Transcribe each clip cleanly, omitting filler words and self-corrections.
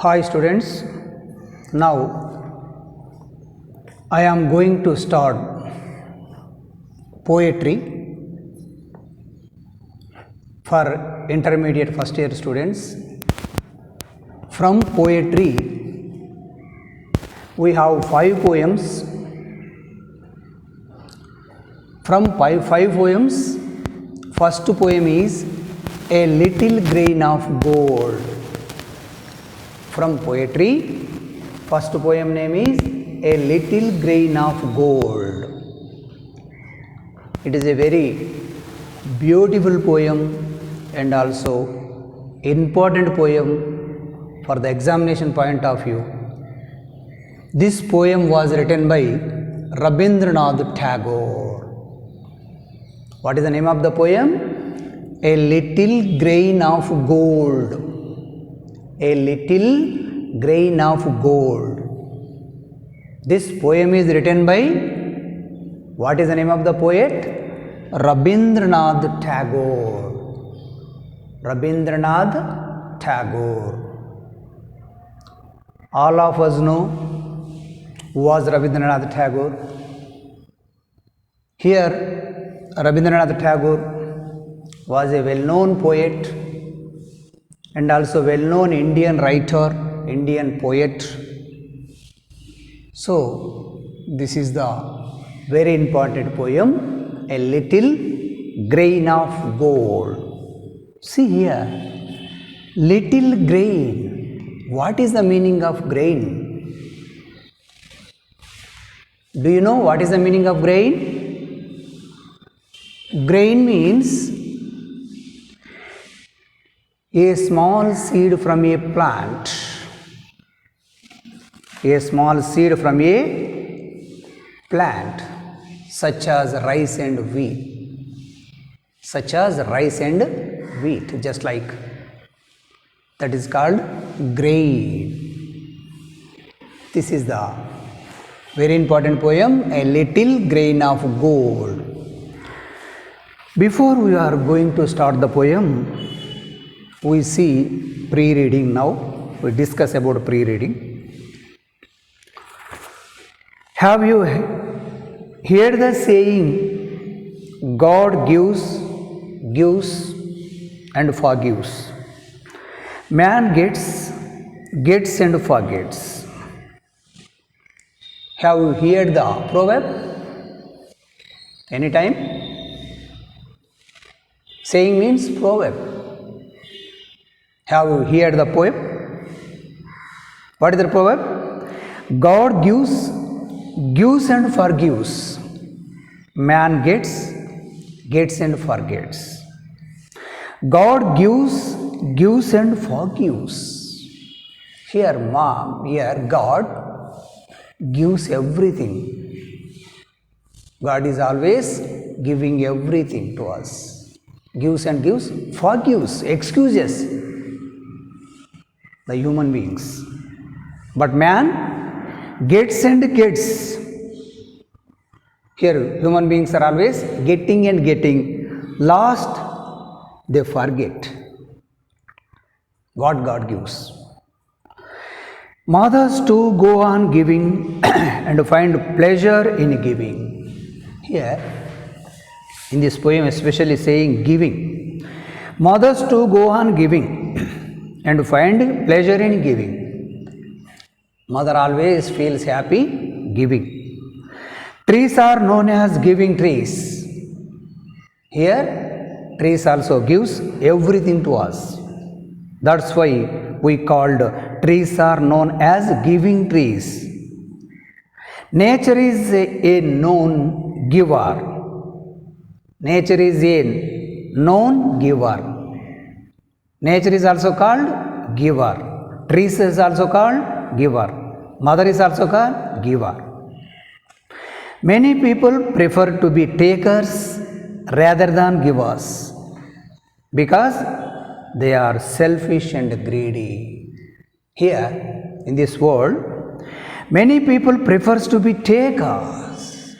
Hi students, now I am going to start poetry for intermediate first year students. From poetry we have 5 poems. From 5 poems, first poem is A Little Grain of Gold. From poetry, first poem name is A Little Grain of Gold. It is a very beautiful poem and also important poem for the examination point of view. This poem was written by Rabindranath Tagore. What is the name of the poem? A Little Grain of Gold. A Little Grain of Gold. This poem is written by, what is the name of the poet? Rabindranath Tagore. Rabindranath Tagore. All of us know who was Rabindranath Tagore. Here, Rabindranath Tagore was a well-known poet and also well-known Indian writer, Indian poet. So, this is the very important poem, A Little Grain of Gold. See here, little grain. What is the meaning of grain? Do you know what is the meaning of grain? Grain means a small seed from a plant. A small seed from a plant, such as rice and wheat. Such as rice and wheat, just like that is called grain. This is the very important poem, A Little Grain of Gold. Before we are going to start the poem, we see pre-reading now. We discuss about pre-reading. Have you heard the saying, God gives and forgives. Man gets and forgets. Have you heard the proverb? Anytime? Saying means proverb. Have you heard the poem? What is the proverb? God gives and forgives. Man gets and forgets. God gives and forgives. Here God gives everything. God is always giving everything to us. Gives, forgives, excuses the human beings. But man gets and gets. Here human beings are always getting and getting. Last they forget what God gives. Mothers too go on giving and find pleasure in giving. Here in this poem especially saying giving. Mothers too go on giving and find pleasure in giving. Mother always feels happy giving. Trees are known as giving trees. Here, trees also gives everything to us. That's why we called trees are known as giving trees. Nature is a known giver. Nature is a known giver. Nature is also called giver. Trees is also called giver. Mother is also called giver. Many people prefer to be takers rather than givers because they are selfish and greedy. Here in this world, many people prefers to be takers.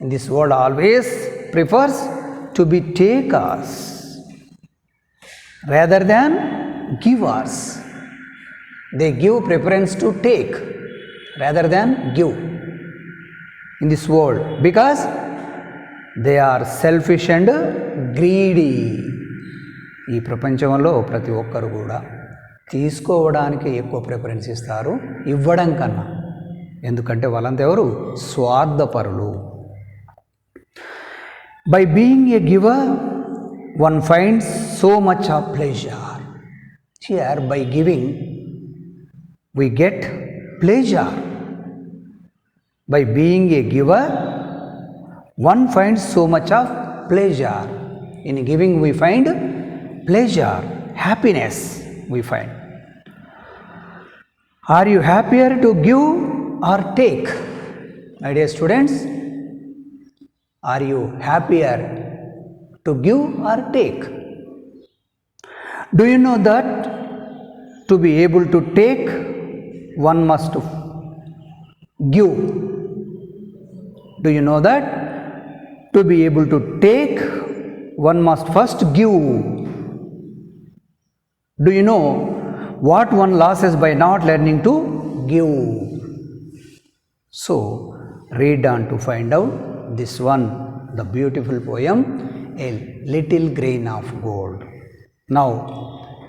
In this world always prefers to be takers rather than givers. They give preference to take rather than give in this world because they are selfish and greedy. ఈ ప్రపంచంలో ప్రతి ఒక్కరు కూడా తీసుకోవడానికి ఎక్కువ preference ఇస్తారు ఇవ్వడం కన్నా. ఎందుకంటే వాళ్ళంతా ఎవరు? స్వార్థపరులు. By being a giver one finds so much of pleasure. Here by giving we get pleasure. By being a giver, one finds so much of pleasure. In giving we find pleasure, happiness we find. Are you happier to give or take? My dear students, are you happier to give or take? Do you know that to be able to take, one must give? Do you know that to be able to take, one must first give? Do you know what one loses by not learning to give? So read on to find out this one, the beautiful poem, A Little Grain of Gold. Now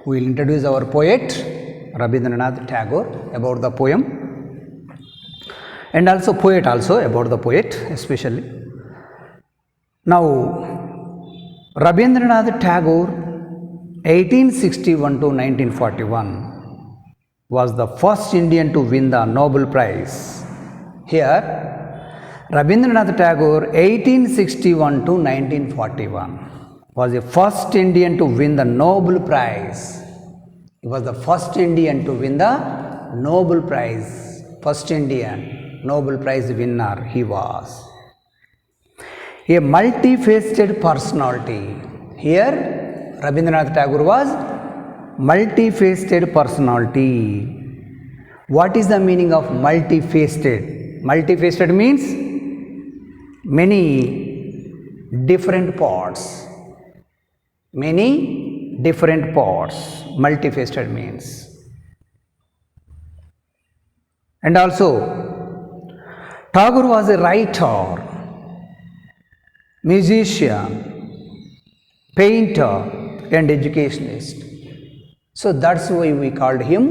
we will introduce our poet Rabindranath Tagore about the poem, and also poet also about the poet especially. Now Rabindranath Tagore 1861 to 1941 was the first Indian to win the Nobel Prize. Here Rabindranath Tagore 1861 to 1941 was the first Indian to win the Nobel Prize. He was the first Indian to win the Nobel Prize. First Indian Nobel Prize winner he was. A multifaceted personality. Here Rabindranath Tagore was multifaceted personality. What is the meaning of multifaceted? Multifaceted means many different parts. Many different parts. Multifaceted means. And also Tagore was a writer, musician, painter and educationist. So that's why we called him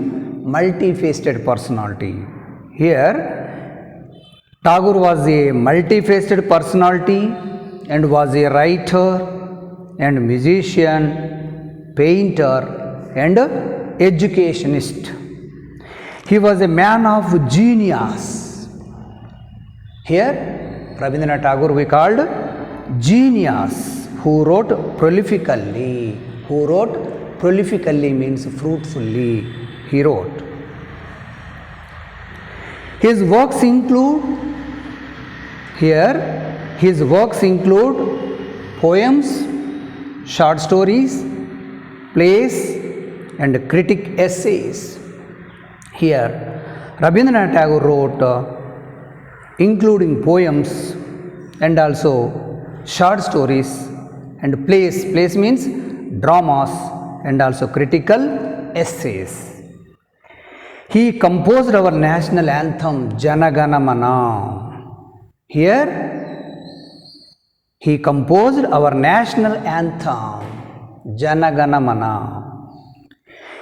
multifaceted personality. Here Tagore was a multifaceted personality and was a writer and musician, painter and educationist. He was a man of genius. Here Rabindranath Tagore we called genius, who wrote prolifically. Who wrote prolifically means fruitfully. He wrote. His works include poems, short stories, plays and critic essays. Here Rabindranath Tagore wrote including poems and also short stories and plays. Plays means dramas and also critical essays. He composed our national anthem Jana Gana Mana. Here he composed our national anthem Jana Gana Mana.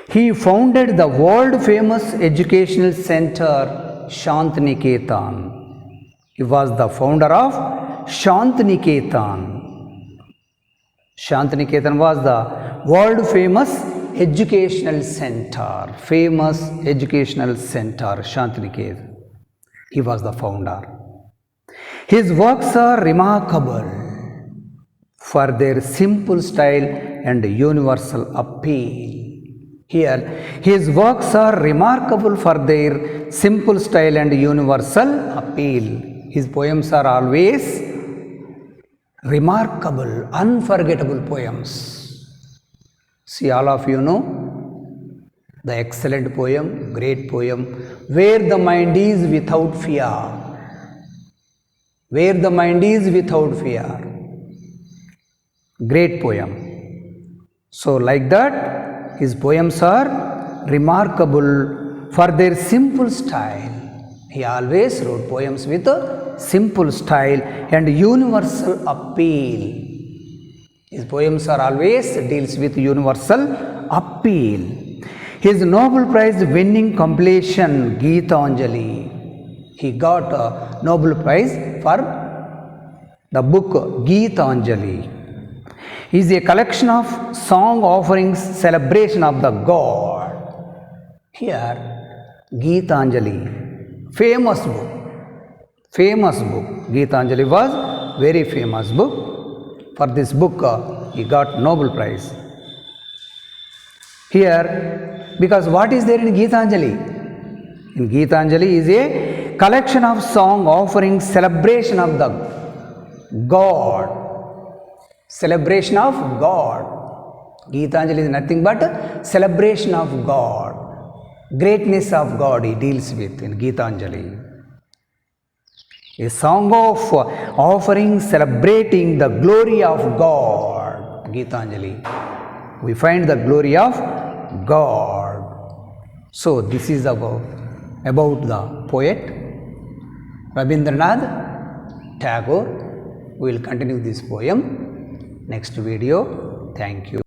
He founded the world famous educational center Shantiniketan. He was the founder of Shantiniketan. Shantiniketan was the world famous educational center. Famous educational center Shantiniketan. He was the founder. His works are remarkable for their simple style and universal appeal. Here, his works are remarkable for their simple style and universal appeal. His poems are always remarkable, unforgettable poems. See, all of you know the excellent poem, great poem, Where the Mind is Without Fear. Where the Mind is Without Fear. Great poem. So, like that, his poems are remarkable for their simple style. He always wrote poems with a simple style and universal appeal. His poems are always deals with universal appeal. His Nobel Prize winning compilation Geetanjali. He got a Nobel Prize for the book Geetanjali. Is a collection of song offerings celebration of the God. Here Geetanjali, famous book. Geetanjali was very famous book. For this book he got Nobel Prize. Here, because what is there in Geetanjali? In Geetanjali is a collection of song offering celebration of the God. Celebration of God. Geetanjali is nothing but celebration of God. Greatness of God he deals with in Geetanjali. A song of offering celebrating the glory of God. Geetanjali. We find the glory of God. So this is about the poet Rabindranath Tagore. We will continue this poem next video. Thank you.